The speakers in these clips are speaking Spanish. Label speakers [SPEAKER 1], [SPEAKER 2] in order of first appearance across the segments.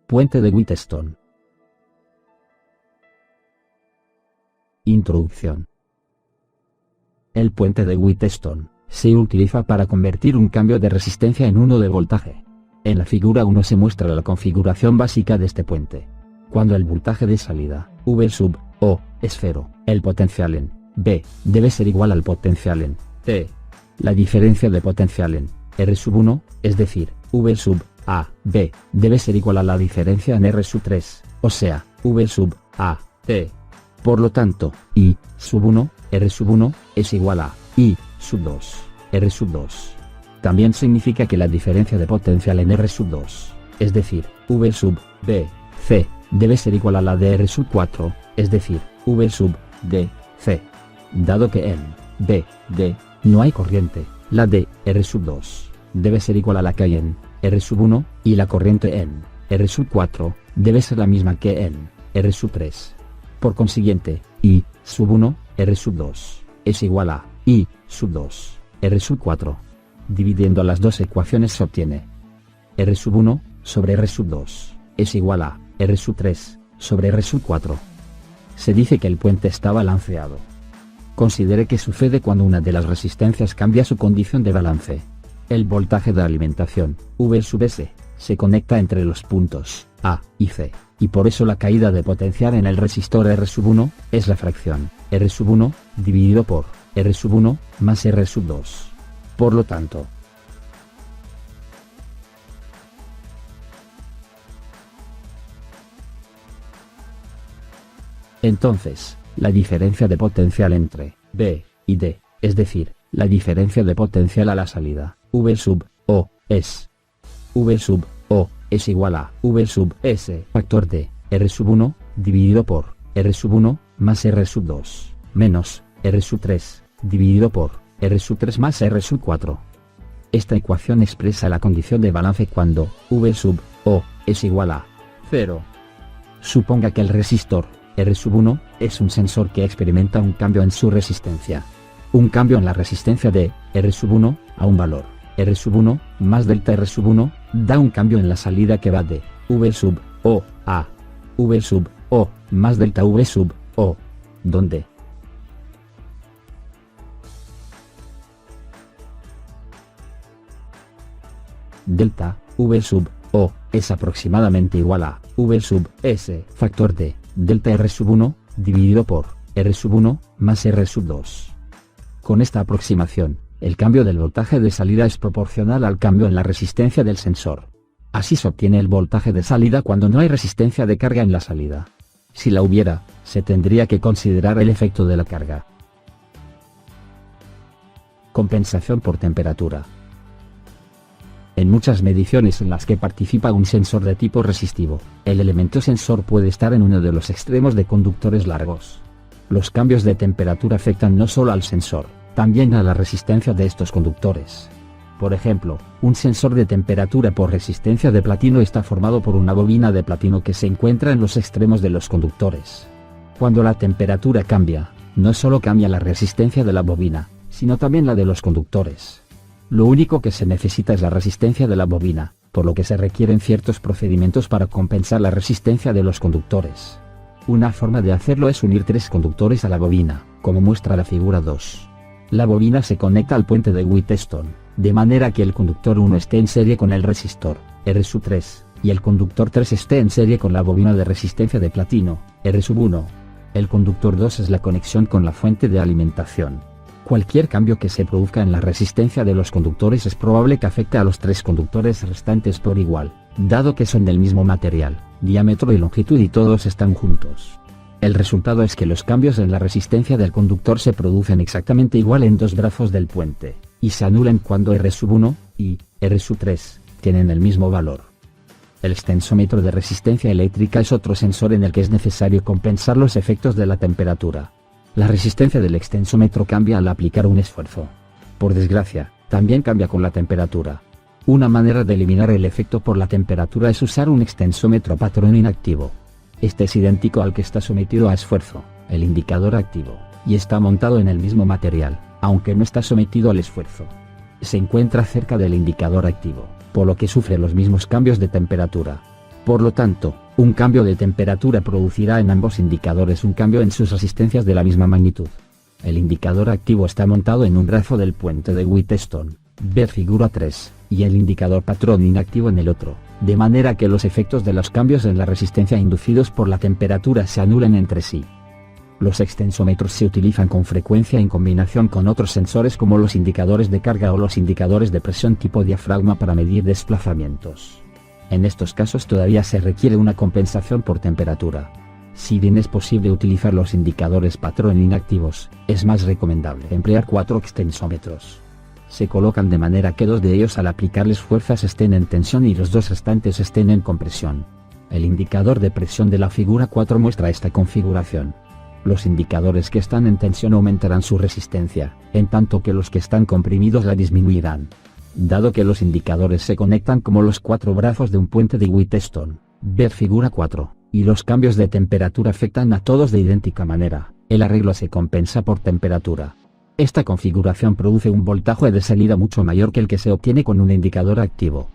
[SPEAKER 1] Puente de Wheatstone. Introducción. El puente de Wheatstone se utiliza para convertir un cambio de resistencia en uno de voltaje. En la figura 1 se muestra la configuración básica de este puente. Cuando el voltaje de salida, V sub O, es 0, el potencial en B debe ser igual al potencial en T. La diferencia de potencial en R sub 1, es decir, V sub A, B, debe ser igual a la diferencia en R sub 3, o sea, V sub A, T. Por lo tanto, I sub 1, R sub 1, es igual a I sub 2, R sub 2. También significa que la diferencia de potencial en R sub 2, es decir, V sub B, C, debe ser igual a la de R sub 4, es decir, V sub D, C. Dado que en B, D, no hay corriente, la de R sub 2 debe ser igual a la que hay en R sub 1, y la corriente en R sub 4 debe ser la misma que en R sub 3. Por consiguiente, I sub 1, R sub 2, es igual a I sub 2, R sub 4. Dividiendo las dos ecuaciones se obtiene R sub 1 sobre R sub 2 es igual a R sub 3 sobre R sub 4. Se dice que el puente está balanceado. Considere qué sucede cuando una de las resistencias cambia su condición de balance. El voltaje de alimentación, V sub S, se conecta entre los puntos A y C, y por eso la caída de potencial en el resistor R sub 1 es la fracción R sub 1 dividido por R sub 1 más R sub 2. Por lo tanto, entonces, la diferencia de potencial entre B y D, es decir, la diferencia de potencial a la salida, V sub O, es V sub O es igual a V sub S factor de R sub 1 dividido por R sub 1 más R sub 2 menos R sub 3 dividido por R sub 3 más R sub 4. Esta ecuación expresa la condición de balance cuando V sub O es igual a 0. Suponga que el resistor R sub 1 es un sensor que experimenta un cambio en su resistencia. Un cambio en la resistencia de R sub 1 a un valor R sub 1 más delta R sub 1 da un cambio en la salida que va de V sub O a V sub O más delta V sub O, donde delta V sub O es aproximadamente igual a V sub S factor de delta R sub 1 dividido por R sub 1 más R sub 2. Con esta aproximación, el cambio del voltaje de salida es proporcional al cambio en la resistencia del sensor. Así se obtiene el voltaje de salida cuando no hay resistencia de carga en la salida. Si la hubiera, se tendría que considerar el efecto de la carga. Compensación por temperatura. En muchas mediciones en las que participa un sensor de tipo resistivo, el elemento sensor puede estar en uno de los extremos de conductores largos. Los cambios de temperatura afectan no solo al sensor, también a la resistencia de estos conductores. Por ejemplo, un sensor de temperatura por resistencia de platino está formado por una bobina de platino que se encuentra en los extremos de los conductores. Cuando la temperatura cambia, no solo cambia la resistencia de la bobina, sino también la de los conductores. Lo único que se necesita es la resistencia de la bobina, por lo que se requieren ciertos procedimientos para compensar la resistencia de los conductores. Una forma de hacerlo es unir tres conductores a la bobina, como muestra la figura 2. La bobina se conecta al puente de Wheatstone, de manera que el conductor 1 esté en serie con el resistor, R sub 3, y el conductor 3 esté en serie con la bobina de resistencia de platino, R sub 1. El conductor 2 es la conexión con la fuente de alimentación. Cualquier cambio que se produzca en la resistencia de los conductores es probable que afecte a los tres conductores restantes por igual, dado que son del mismo material, diámetro y longitud y todos están juntos. El resultado es que los cambios en la resistencia del conductor se producen exactamente igual en dos brazos del puente, y se anulan cuando R sub 1 y R sub 3 tienen el mismo valor. El extensómetro de resistencia eléctrica es otro sensor en el que es necesario compensar los efectos de la temperatura. La resistencia del extensómetro cambia al aplicar un esfuerzo. Por desgracia, también cambia con la temperatura. Una manera de eliminar el efecto por la temperatura es usar un extensómetro patrón inactivo. Este es idéntico al que está sometido a esfuerzo, el indicador activo, y está montado en el mismo material, aunque no está sometido al esfuerzo. Se encuentra cerca del indicador activo, por lo que sufre los mismos cambios de temperatura. Por lo tanto, un cambio de temperatura producirá en ambos indicadores un cambio en sus resistencias de la misma magnitud. El indicador activo está montado en un brazo del puente de Wheatstone, ver figura 3, y el indicador patrón inactivo en el otro, de manera que los efectos de los cambios en la resistencia inducidos por la temperatura se anulan entre sí. Los extensómetros se utilizan con frecuencia en combinación con otros sensores como los indicadores de carga o los indicadores de presión tipo diafragma para medir desplazamientos. En estos casos todavía se requiere una compensación por temperatura. Si bien es posible utilizar los indicadores patrón inactivos, es más recomendable emplear 4 extensómetros. Se colocan de manera que 2 de ellos al aplicarles fuerzas estén en tensión y los 2 restantes estén en compresión. El indicador de presión de la figura 4 muestra esta configuración. Los indicadores que están en tensión aumentarán su resistencia, en tanto que los que están comprimidos la disminuirán. Dado que los indicadores se conectan como los 4 brazos de un puente de Wheatstone, ver figura 4, y los cambios de temperatura afectan a todos de idéntica manera, el arreglo se compensa por temperatura. Esta configuración produce un voltaje de salida mucho mayor que el que se obtiene con un indicador activo.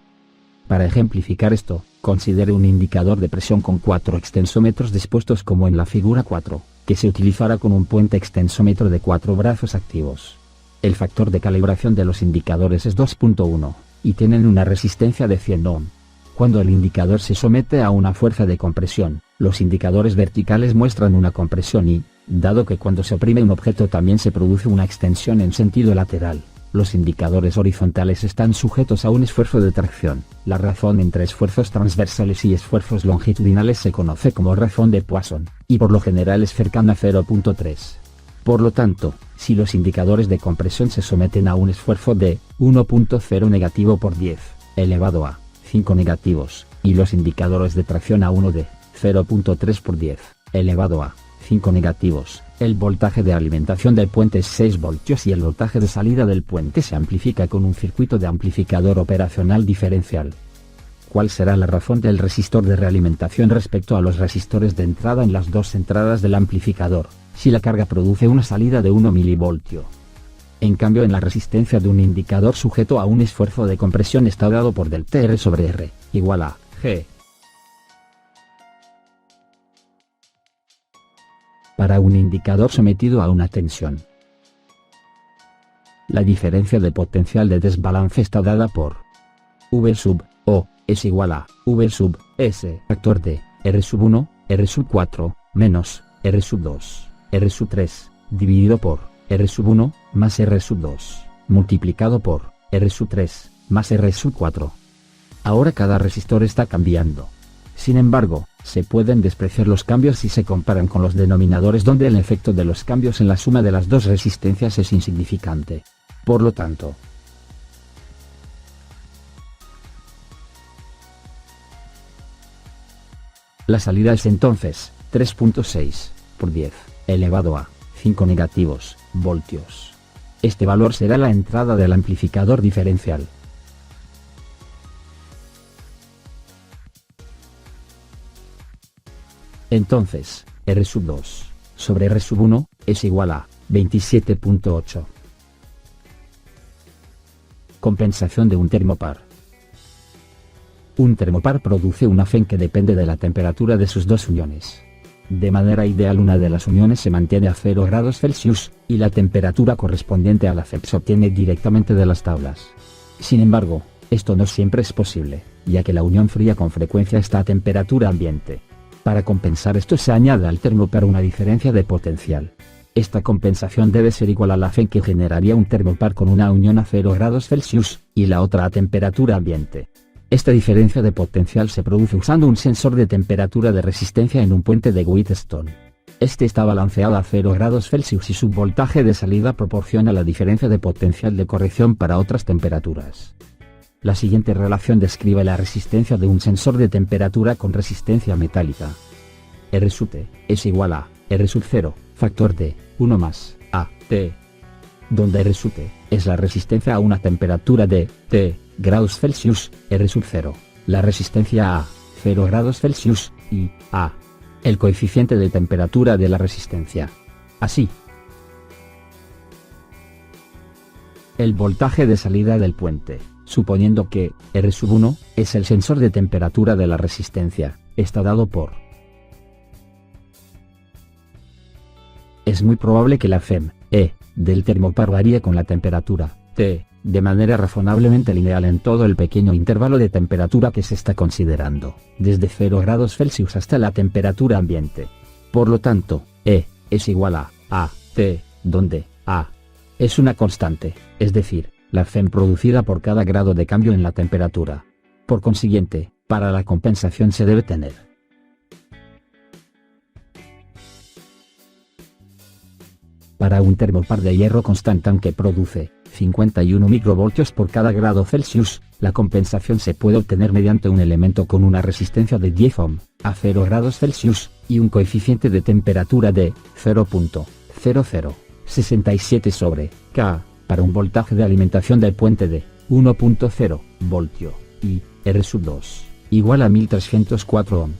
[SPEAKER 1] Para ejemplificar esto, considere un indicador de presión con 4 extensómetros dispuestos como en la figura 4, que se utilizará con un puente extensómetro de 4 brazos activos. El factor de calibración de los indicadores es 2.1, y tienen una resistencia de 100 ohm. Cuando el indicador se somete a una fuerza de compresión, los indicadores verticales muestran una compresión y, dado que cuando se oprime un objeto también se produce una extensión en sentido lateral, los indicadores horizontales están sujetos a un esfuerzo de tracción. La razón entre esfuerzos transversales y esfuerzos longitudinales se conoce como razón de Poisson, y por lo general es cercana a 0.3. Por lo tanto, si los indicadores de compresión se someten a un esfuerzo de 1.0 negativo por 10, elevado a 5 negativos, y los indicadores de tracción a 1 de 0.3 por 10, elevado a 5 negativos, el voltaje de alimentación del puente es 6 voltios y el voltaje de salida del puente se amplifica con un circuito de amplificador operacional diferencial. ¿Cuál será la razón del resistor de realimentación respecto a los resistores de entrada en las dos entradas del amplificador, si la carga produce una salida de 1 milivoltio? En cambio, en la resistencia de un indicador sujeto a un esfuerzo de compresión está dado por del TR sobre R, igual a G. Para un indicador sometido a una tensión, la diferencia de potencial de desbalance está dada por V sub O es igual a V sub S factor de R sub 1, R sub 4, menos R sub 2, R sub 3, dividido por R sub 1, más R sub 2, multiplicado por R sub 3, más R sub 4. Ahora cada resistor está cambiando. Sin embargo, se pueden despreciar los cambios si se comparan con los denominadores donde el efecto de los cambios en la suma de las dos resistencias es insignificante. Por lo tanto, la salida es entonces 3.6 por 10 elevado a 5 negativos voltios. Este valor será la entrada del amplificador diferencial. Entonces, R sub 2 sobre R sub 1 es igual a 27.8. Compensación de un termopar. Un termopar produce una FEN que depende de la temperatura de sus dos uniones. De manera ideal una de las uniones se mantiene a 0 grados Celsius, y la temperatura correspondiente a la FEN se obtiene directamente de las tablas. Sin embargo, esto no siempre es posible, ya que la unión fría con frecuencia está a temperatura ambiente. Para compensar esto se añade al termopar una diferencia de potencial. Esta compensación debe ser igual a la FEN que generaría un termopar con una unión a 0 grados Celsius, y la otra a temperatura ambiente. Esta diferencia de potencial se produce usando un sensor de temperatura de resistencia en un puente de Wheatstone. Este está balanceado a 0 grados Celsius y su voltaje de salida proporciona la diferencia de potencial de corrección para otras temperaturas. La siguiente relación describe la resistencia de un sensor de temperatura con resistencia metálica. R sub T es igual a R sub 0, factor de 1 más A T, donde R sub T es la resistencia a una temperatura de T grados Celsius, R sub 0, la resistencia a 0 grados Celsius, y A, el coeficiente de temperatura de la resistencia. Así, el voltaje de salida del puente, suponiendo que R1 es el sensor de temperatura de la resistencia, está dado por. Es muy probable que la FEM, E, del termopar varíe con la temperatura, T, de manera razonablemente lineal en todo el pequeño intervalo de temperatura que se está considerando, desde 0 grados Celsius hasta la temperatura ambiente. Por lo tanto, E, es igual a T, donde A es una constante, es decir, la FEM producida por cada grado de cambio en la temperatura. Por consiguiente, para la compensación se debe tener para un termopar de hierro constante que produce 51 microvoltios por cada grado Celsius, la compensación se puede obtener mediante un elemento con una resistencia de 10 ohm, a 0 grados Celsius, y un coeficiente de temperatura de 0.0067 sobre K, para un voltaje de alimentación del puente de 1.0 voltio, y R2, igual a 1304 ohm.